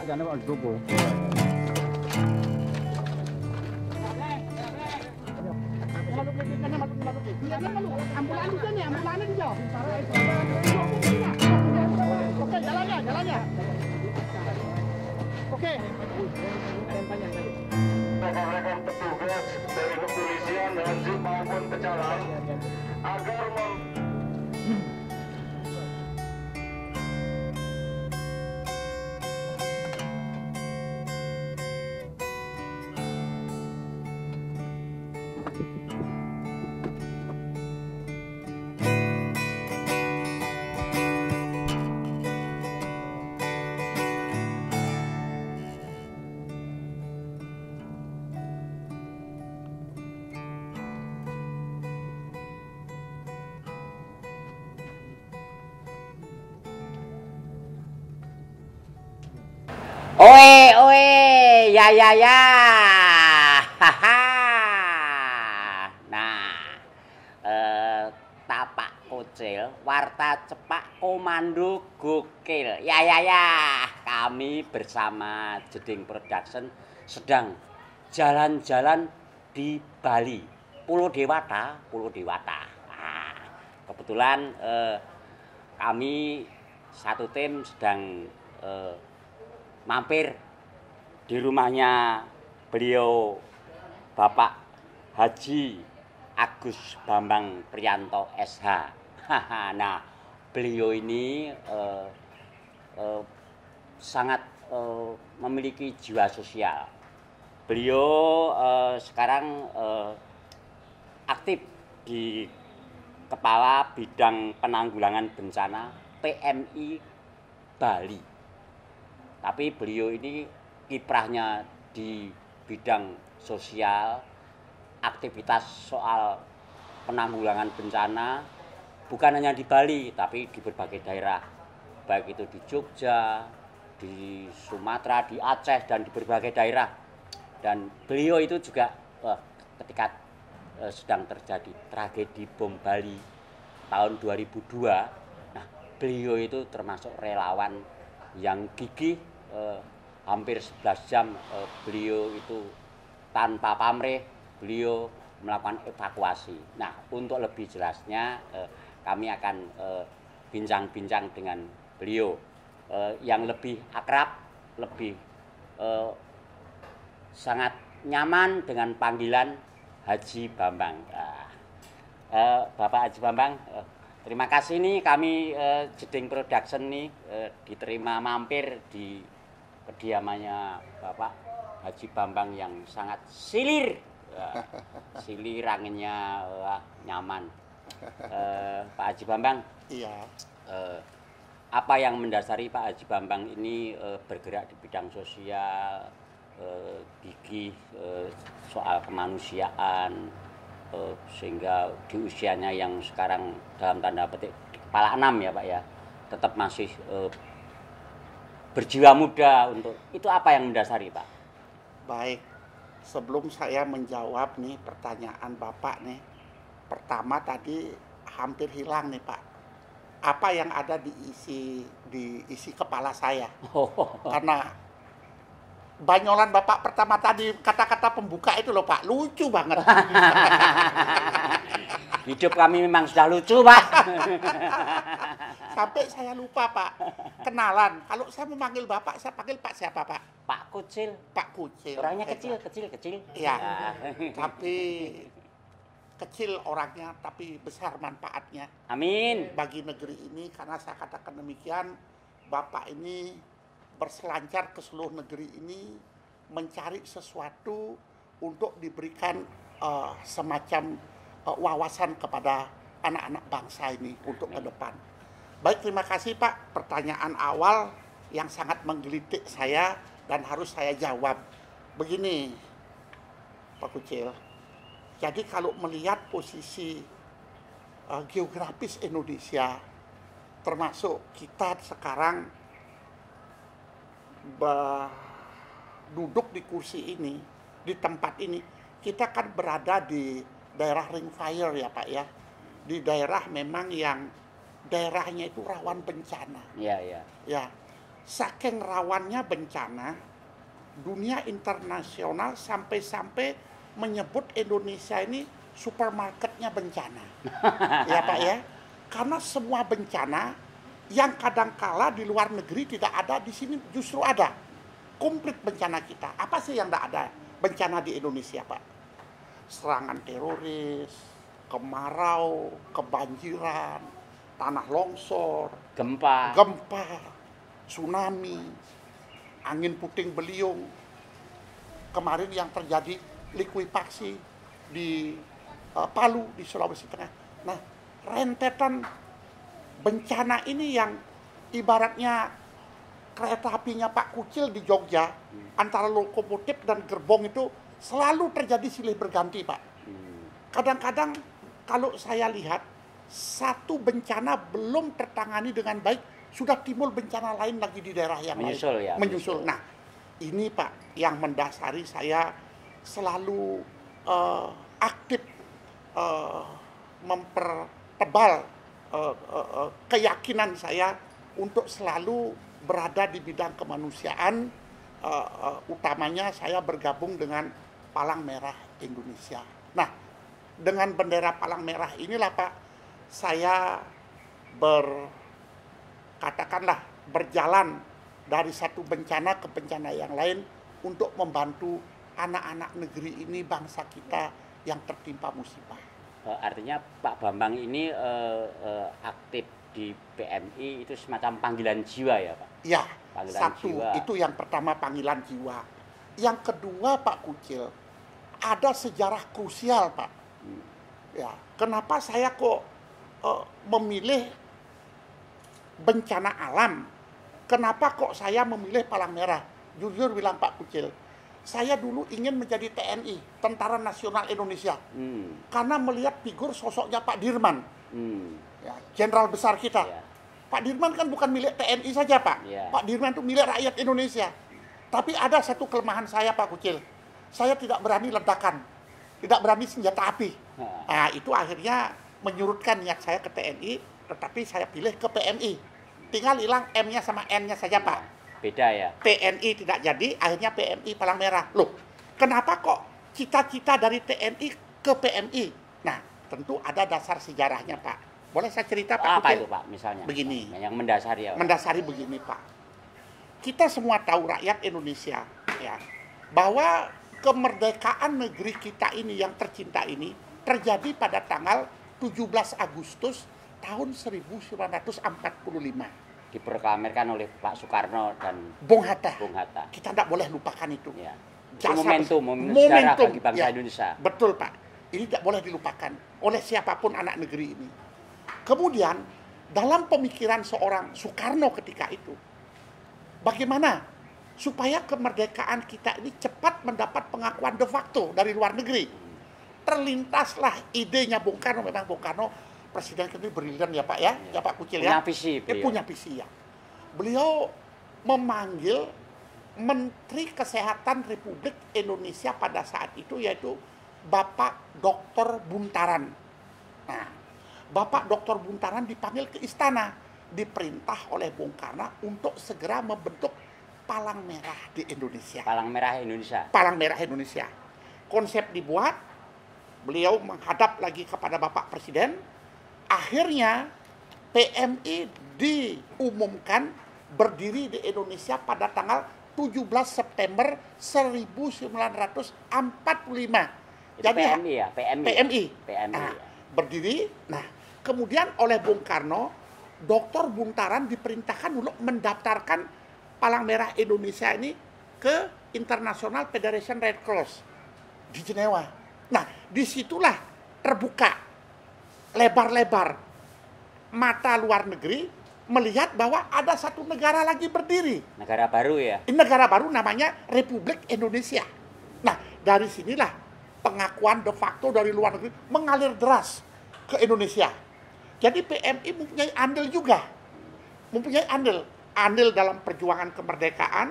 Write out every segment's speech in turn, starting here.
jane kok tuku. Oke, jalannya. Oke. Rekan-rekan petugas dari kepolisian, hansip maupun pecalang agar Oe, ya. Haha. Nah, tapak kucil, warta cepak, komando gokil. Ya. Kami bersama Jeding Production sedang jalan-jalan di Bali, Pulau Dewata. Nah, kebetulan kami satu tim sedang mampir di rumahnya beliau Bapak Haji Agus Bambang Priyanto SH. Nah, beliau ini sangat memiliki jiwa sosial. Beliau sekarang aktif di Kepala Bidang Penanggulangan Bencana PMI Bali. Tapi beliau ini kiprahnya di bidang sosial, aktivitas soal penanggulangan bencana bukan hanya di Bali, tapi di berbagai daerah, baik itu di Jogja, di Sumatera, di Aceh, dan di berbagai daerah. Dan beliau itu juga ketika sedang terjadi tragedi bom Bali tahun 2002, nah beliau itu termasuk relawan yang gigih. Hampir 11 jam beliau itu tanpa pamrih beliau melakukan evakuasi. Nah, untuk lebih jelasnya kami akan bincang-bincang dengan beliau yang lebih akrab, lebih sangat nyaman dengan panggilan Haji Bambang. Bapak Haji Bambang, terima kasih nih kami Jeding Production nih diterima mampir di kediamannya Bapak Haji Bambang yang sangat silir. Silir, anginnya nyaman. Pak Haji Bambang. Iya. Apa yang mendasari Pak Haji Bambang ini bergerak di bidang sosial, gigih soal kemanusiaan, sehingga di usianya yang sekarang dalam tanda petik kepala 6 ya Pak ya, tetap masih berjiwa muda untuk itu. Apa yang mendasari Pak? Baik, sebelum saya menjawab nih pertanyaan Bapak nih, pertama tadi hampir hilang nih Pak, apa yang ada di isi kepala saya. Karena banyolan Bapak pertama tadi, kata-kata pembuka itu loh Pak, lucu banget. Hidup kami memang sudah lucu Pak. Sampai saya lupa Pak, kenalan. Kalau saya memanggil Bapak, saya panggil Pak siapa Pak? Pak Kucil. Pak Kucil. Orangnya kecil. Iya, tapi kecil orangnya, tapi besar manfaatnya. Amin. Bagi negeri ini, karena saya katakan demikian, Bapak ini berselancar ke seluruh negeri ini, mencari sesuatu untuk diberikan semacam wawasan kepada anak-anak bangsa ini untuk ke depan. Baik, terima kasih Pak. Pertanyaan awal yang sangat menggelitik saya dan harus saya jawab. Begini, Pak Kucil. Jadi kalau melihat posisi geografis Indonesia, termasuk kita sekarang duduk di kursi ini, di tempat ini, kita kan berada di daerah ring fire ya Pak ya. Di daerah memang yang daerahnya itu rawan bencana. Iya. Ya. saking rawannya bencana, dunia internasional sampai-sampai menyebut Indonesia ini supermarketnya bencana. Ya Pak ya, karena semua bencana yang kadangkala di luar negeri tidak ada, di sini justru ada. Komplit bencana kita. Apa sih yang tidak ada bencana di Indonesia Pak? Serangan teroris, kemarau, kebanjiran, tanah longsor, Gempa, tsunami, angin puting beliung, kemarin yang terjadi likuifaksi di Palu di Sulawesi Tengah. Nah, rentetan bencana ini yang ibaratnya kereta apinya Pak Kucil di Jogja, antara lokomotif dan gerbong itu selalu terjadi silih berganti Pak. Kadang-kadang kalau saya lihat satu bencana belum tertangani dengan baik, sudah timbul bencana lain lagi di daerah yang menyusul, lain. Ya, menyusul. Nah, ini Pak yang mendasari saya selalu aktif mempertebal keyakinan saya untuk selalu berada di bidang kemanusiaan, utamanya saya bergabung dengan Palang Merah Indonesia. Nah, dengan bendera Palang Merah inilah Pak, saya katakanlah berjalan dari satu bencana ke bencana yang lain untuk membantu anak-anak negeri ini, bangsa kita yang tertimpa musibah. Artinya Pak Bambang ini aktif di PMI itu semacam panggilan jiwa ya Pak? Ya, panggilan satu jiwa. Itu yang pertama panggilan jiwa. Yang kedua Pak Kucil, ada sejarah krusial Pak. Ya, kenapa saya kok memilih bencana alam? Kenapa kok saya memilih Palang Merah? Jujur bilang Pak Kucil, saya dulu ingin menjadi TNI, Tentara Nasional Indonesia, karena melihat figur sosoknya Pak Dirman, ya, jenderal besar kita. Yeah. Pak Dirman kan bukan milik TNI saja Pak, Pak Dirman itu milik rakyat Indonesia. Tapi ada satu kelemahan saya Pak Kucil, saya tidak berani ledakan, tidak berani senjata api. Nah, itu akhirnya menyurutkan niat saya ke TNI, tetapi saya pilih ke PMI. Tinggal hilang M-nya sama N-nya saja Pak. Beda ya? TNI tidak jadi, akhirnya PMI Palang Merah. Loh, kenapa kok cita-cita dari TNI ke PMI? Nah, tentu ada dasar sejarahnya Pak. Boleh saya cerita Pak? Apa itu Pak misalnya? Begini. Yang mendasari ya Pak? Mendasari begini Pak. Kita semua tahu rakyat Indonesia ya, bahwa kemerdekaan negeri kita ini yang tercinta ini terjadi pada tanggal 17 Agustus tahun 1945. Diproklamirkan oleh Pak Soekarno dan Bung Hatta. Kita tidak boleh lupakan itu. Ya. Momentum sejarah bagi bangsa ya, Indonesia. Betul Pak. Ini tidak boleh dilupakan oleh siapapun anak negeri ini. Kemudian dalam pemikiran seorang Soekarno ketika itu, bagaimana supaya kemerdekaan kita ini cepat mendapat pengakuan de facto dari luar negeri. Terlintaslah idenya Bung Karno. Memang Bung Karno presiden ini brilian ya Pak ya, ya Pak Kucil ya. Punya visi. Punya visi ya. Beliau memanggil Menteri Kesehatan Republik Indonesia pada saat itu, yaitu Bapak Dr. Buntaran. Nah, Bapak Dr. Buntaran dipanggil ke istana, diperintah oleh Bung Karno untuk segera membentuk Palang Merah di Indonesia. Palang Merah Indonesia. Palang Merah Indonesia. Konsep dibuat, beliau menghadap lagi kepada Bapak Presiden. Akhirnya PMI diumumkan berdiri di Indonesia pada tanggal 17 September 1945. Itu jadi PMI ya, PMI. Nah, ya. Berdiri. Nah, kemudian oleh Bung Karno, Dr. Buntaran diperintahkan untuk mendaftarkan Palang Merah Indonesia ini ke International Federation Red Cross di Jenewa. Nah, disitulah terbuka lebar-lebar mata luar negeri melihat bahwa ada satu negara lagi berdiri. Negara baru ya? Negara baru namanya Republik Indonesia. Nah, dari sinilah pengakuan de facto dari luar negeri mengalir deras ke Indonesia. Jadi PMI mempunyai andil juga. Mempunyai andil dalam perjuangan kemerdekaan,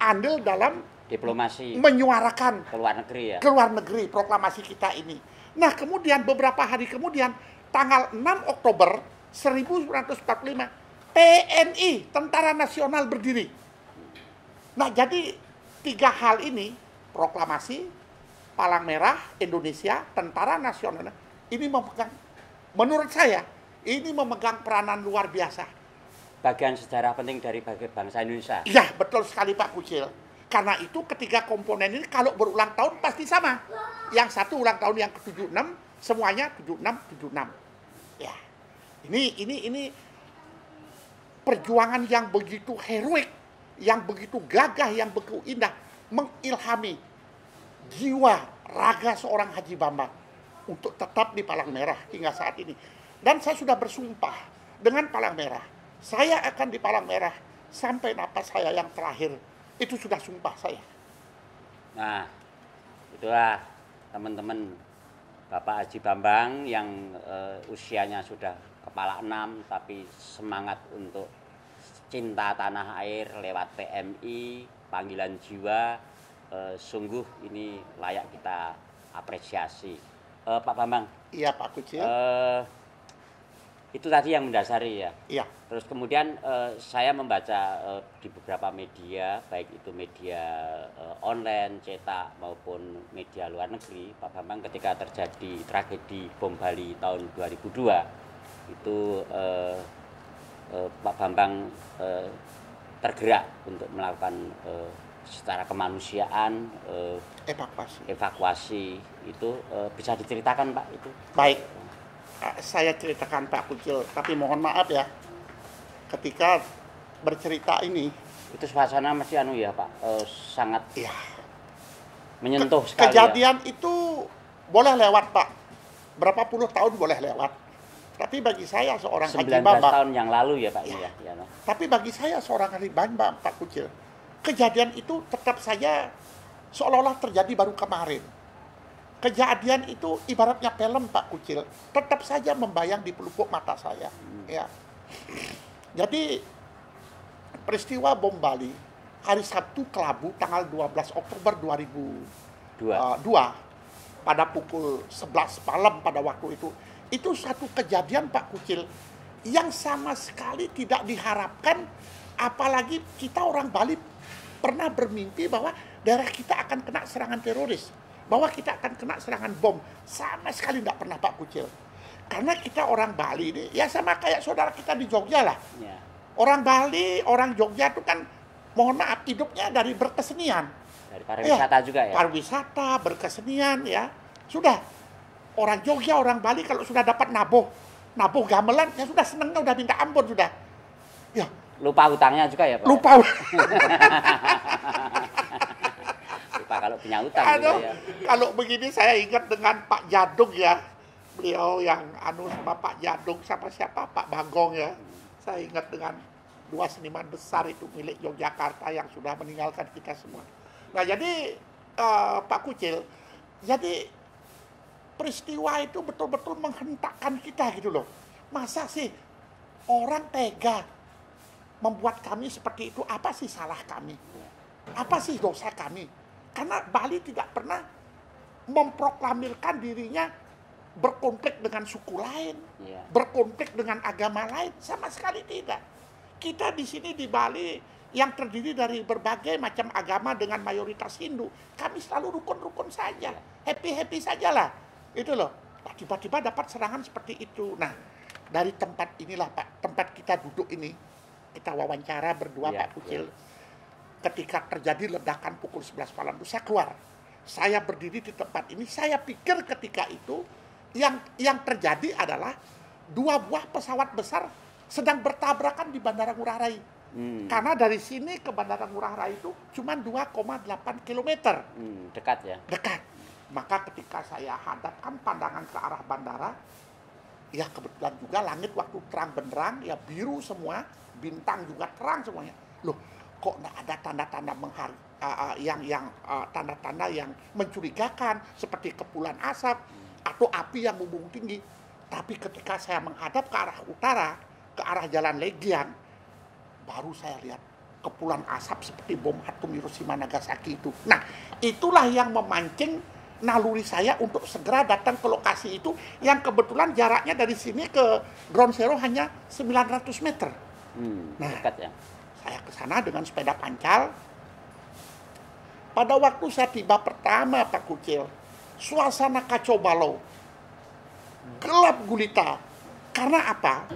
andil dalam diplomasi, menyuarakan ke luar negeri ya. Ke luar negeri proklamasi kita ini. Nah, kemudian beberapa hari kemudian tanggal 6 Oktober 1945 TNI, Tentara Nasional berdiri. Nah, jadi 3 hal ini, proklamasi, Palang Merah, Indonesia, Tentara Nasional, ini memegang, menurut saya, ini memegang peranan luar biasa. Bagian sejarah penting dari bangsa Indonesia. Iya, betul sekali Pak Kucil. Karena itu ketiga komponen ini kalau berulang tahun pasti sama. Yang satu ulang tahun yang ke-76, semuanya 76. Ya. Ini perjuangan yang begitu heroik, yang begitu gagah, yang begitu indah, mengilhami jiwa raga seorang Haji Bambang untuk tetap di Palang Merah hingga saat ini. Dan saya sudah bersumpah dengan Palang Merah, saya akan di Palang Merah sampai napas saya yang terakhir. Itu sudah sumpah saya. Nah, itulah teman-teman Bapak Haji Bambang yang usianya sudah kepala 6 tapi semangat untuk cinta tanah air lewat PMI, panggilan jiwa, sungguh ini layak kita apresiasi. Pak Bambang. Iya Pak Kucil. Itu tadi yang mendasari ya. Iya. Terus kemudian saya membaca di beberapa media, baik itu media online, cetak maupun media luar negeri, Pak Bambang ketika terjadi tragedi bom Bali tahun 2002 itu Pak Bambang tergerak untuk melakukan secara kemanusiaan evakuasi itu bisa diceritakan Pak itu? Baik, saya ceritakan Pak Kucil, tapi mohon maaf ya, ketika bercerita ini itu suasana masih ya Pak, sangat ya, menyentuh sekali. Kejadian ya. Itu boleh lewat Pak, berapa puluh tahun boleh lewat. Tapi bagi saya seorang Haji Bambang 19 tahun yang lalu ya Pak ya. Ya, no. Tapi bagi saya seorang Haji Bambang Pak Kucil, kejadian itu tetap saja seolah-olah terjadi baru kemarin. Kejadian itu ibaratnya film Pak Kucil, tetap saja membayang di pelupuk mata saya. Ya. Jadi peristiwa bom Bali hari Sabtu Kelabu tanggal 12 Oktober 2002 pada pukul 11 malam pada waktu itu satu kejadian Pak Kucil yang sama sekali tidak diharapkan, apalagi kita orang Bali pernah bermimpi bahwa daerah kita akan kena serangan teroris, bahwa kita akan kena serangan bom. Sama sekali tidak pernah Pak Kucil. Karena kita orang Bali ini, ya sama kayak saudara kita di Jogja lah. Ya. Orang Bali, orang Jogja itu kan, mohon maaf, hidupnya dari berkesenian. Dari pariwisata juga ya? Pariwisata, berkesenian ya. Sudah, orang Jogja, orang Bali kalau sudah dapat nabuh gamelan, ya sudah senangnya, udah minta ampun sudah. Ya. Lupa hutangnya juga ya Pak? Lupa. Lupa kalau punya hutang juga ya. Kalau begini saya ingat dengan Pak Jadung ya. Beliau yang sama Pak Jadung sama siapa? Pak Bagong ya. Saya ingat dengan dua seniman besar itu milik Yogyakarta yang sudah meninggalkan kita semua. Nah jadi Pak Kucil, jadi peristiwa itu betul-betul menghentakkan kita gitu loh. Masa sih orang tega membuat kami seperti itu? Apa sih salah kami? Apa sih dosa kami? Karena Bali tidak pernah memproklamirkan dirinya berkonflik dengan suku lain, berkonflik dengan agama lain, sama sekali tidak. Kita di sini di Bali yang terdiri dari berbagai macam agama dengan mayoritas Hindu, kami selalu rukun-rukun saja, happy-happy sajalah, itu loh. Nah, tiba-tiba dapat serangan seperti itu. Nah, dari tempat inilah Pak, tempat kita duduk ini, kita wawancara berdua Pak Kucil. Ketika terjadi ledakan pukul 11 malam itu saya keluar. Saya berdiri di tempat ini, saya pikir ketika itu yang terjadi adalah dua buah pesawat besar sedang bertabrakan di Bandara Ngurah Rai. Karena dari sini ke Bandara Ngurah Rai itu cuma 2,8 km. Dekat ya? Dekat. Maka ketika saya hadapkan pandangan ke arah bandara, ya kebetulan juga langit waktu terang benderang, ya biru semua, bintang juga terang semuanya. Loh, kok nggak ada tanda-tanda tanda-tanda yang mencurigakan seperti kepulan asap atau api yang membumbung tinggi. Tapi ketika saya menghadap ke arah utara, ke arah Jalan Legian, baru saya lihat kepulan asap seperti bom atom Hiroshima Nagasaki itu. Nah, itulah yang memancing naluri saya untuk segera datang ke lokasi itu yang kebetulan jaraknya dari sini ke Ground Zero hanya 900 meter. Nah, dekat ya. saya ke sana dengan sepeda pancal. Pada waktu saya tiba pertama Pak Kucil, suasana kacau balau, gelap gulita. Karena apa?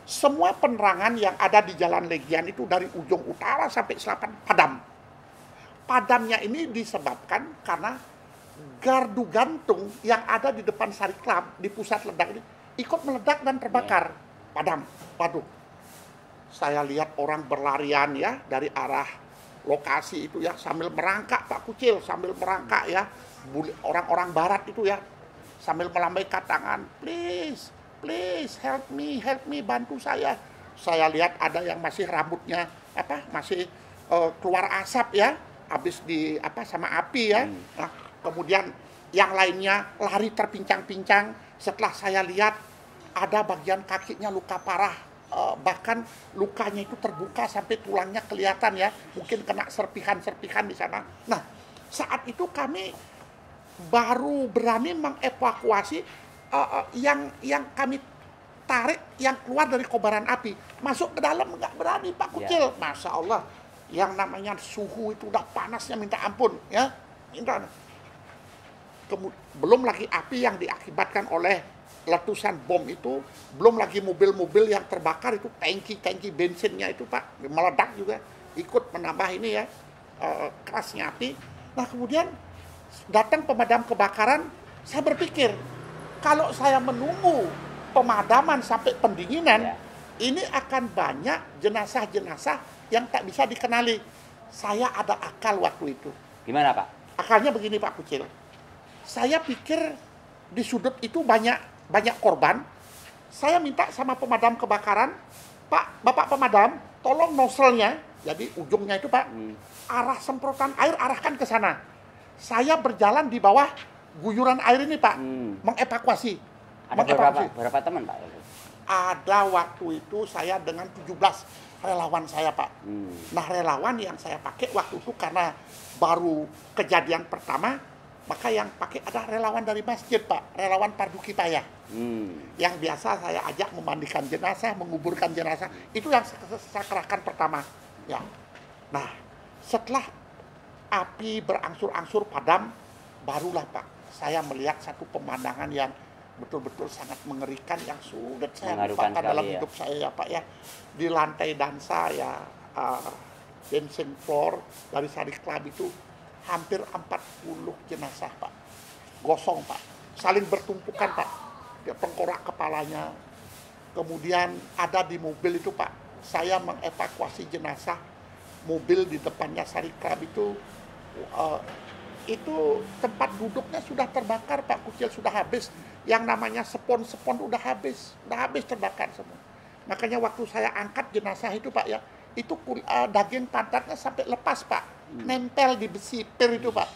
Semua penerangan yang ada di Jalan Legian itu dari ujung utara sampai selatan padam. Padamnya ini disebabkan karena gardu gantung yang ada di depan Sari Club di pusat ledak ini ikut meledak dan terbakar. Padam. Waduh. Saya lihat orang berlarian ya dari arah lokasi itu ya sambil merangkak Pak Kucil, sambil merangkak ya. Orang-orang barat itu ya sambil melambaikan tangan, please, please help me, bantu saya. Saya lihat ada yang masih rambutnya masih keluar asap ya, habis di sama api ya. Nah, kemudian yang lainnya lari terpincang-pincang. Setelah saya lihat ada bagian kakinya luka parah, bahkan lukanya itu terbuka sampai tulangnya kelihatan ya, mungkin kena serpihan-serpihan di sana. Nah, saat itu kami baru berani mengevakuasi yang kami tarik yang keluar dari kobaran api. Masuk ke dalam nggak berani Pak Kucil. Masya Allah, yang namanya suhu itu udah panasnya minta ampun ya. Belum lagi api yang diakibatkan oleh letusan bom itu, belum lagi mobil-mobil yang terbakar itu, tangki bensinnya itu Pak meledak juga, ikut menambah ini ya kerasnya api. Nah, kemudian datang pemadam kebakaran. Saya berpikir kalau saya menunggu pemadaman sampai pendinginan, ini akan banyak jenazah-jenazah yang tak bisa dikenali. Saya ada akal waktu itu. Gimana Pak? Akalnya begini Pak Kucil. Saya pikir di sudut itu banyak korban. Saya minta sama pemadam kebakaran, Pak, Bapak pemadam, tolong nozzle-nya, jadi ujungnya itu Pak, arah semprotan air arahkan ke sana. Saya berjalan di bawah guyuran air ini Pak, mengevakuasi. Ada berapa teman Pak? Ada waktu itu saya dengan 17 relawan saya Pak. Nah, relawan yang saya pakai waktu itu karena baru kejadian pertama, maka yang pakai ada relawan dari masjid Pak, relawan Fardu Kifayah. Yang biasa saya ajak memandikan jenazah, menguburkan jenazah, itu yang saya kerahkan pertama. Ya. Nah, setelah api berangsur-angsur padam, barulah Pak saya melihat satu pemandangan yang betul-betul sangat mengerikan, yang sulit saya lupakan dalam hidup saya ya Pak ya. Di lantai dansa ya, dancing floor dari Sari Club itu hampir 40 jenazah Pak, gosong Pak, saling bertumpukan Pak, tengkorak kepalanya. Kemudian ada di mobil itu Pak, saya mengevakuasi jenazah. Mobil di depannya Sari Club itu tempat duduknya sudah terbakar Pak Kucil, sudah habis. Yang namanya spon-spon udah habis terbakar semua. Makanya waktu saya angkat jenazah itu Pak ya, itu daging pantatnya sampai lepas Pak, nempel di besi pir itu Pak.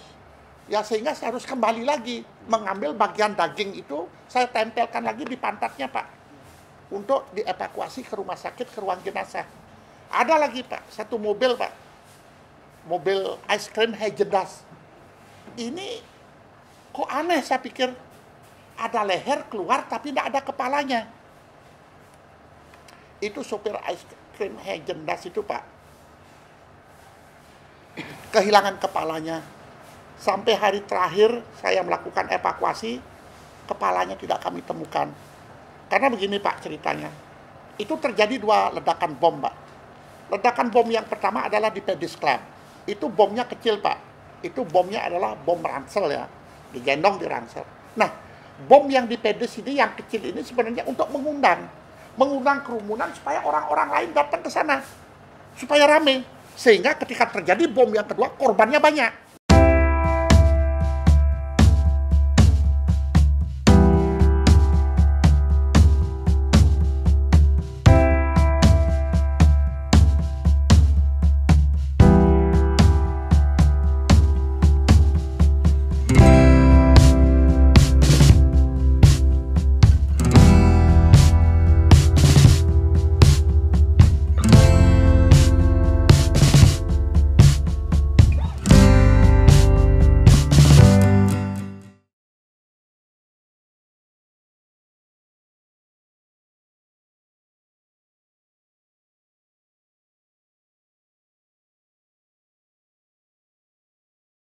Ya, sehingga saya harus kembali lagi mengambil bagian daging itu, saya tempelkan lagi di pantatnya Pak, untuk dievakuasi ke rumah sakit, ke ruang jenazah. Ada lagi Pak, satu mobil Pak, mobil ice cream Häagen-Dazs. Ini kok aneh, saya pikir ada leher keluar tapi tidak ada kepalanya. Itu sopir ice cream Häagen-Dazs itu Pak, kehilangan kepalanya. Sampai hari terakhir saya melakukan evakuasi, kepalanya tidak kami temukan. Karena begini Pak ceritanya, itu terjadi 2 ledakan bom Pak. Ledakan bom yang pertama adalah di Pedis Club. Itu bomnya kecil Pak, itu bomnya adalah bom ransel ya, digendong di ransel. Nah, bom yang di Pedis ini yang kecil ini sebenarnya untuk mengundang kerumunan supaya orang-orang lain datang ke sana, supaya rame. Sehingga ketika terjadi bom yang kedua, korbannya banyak.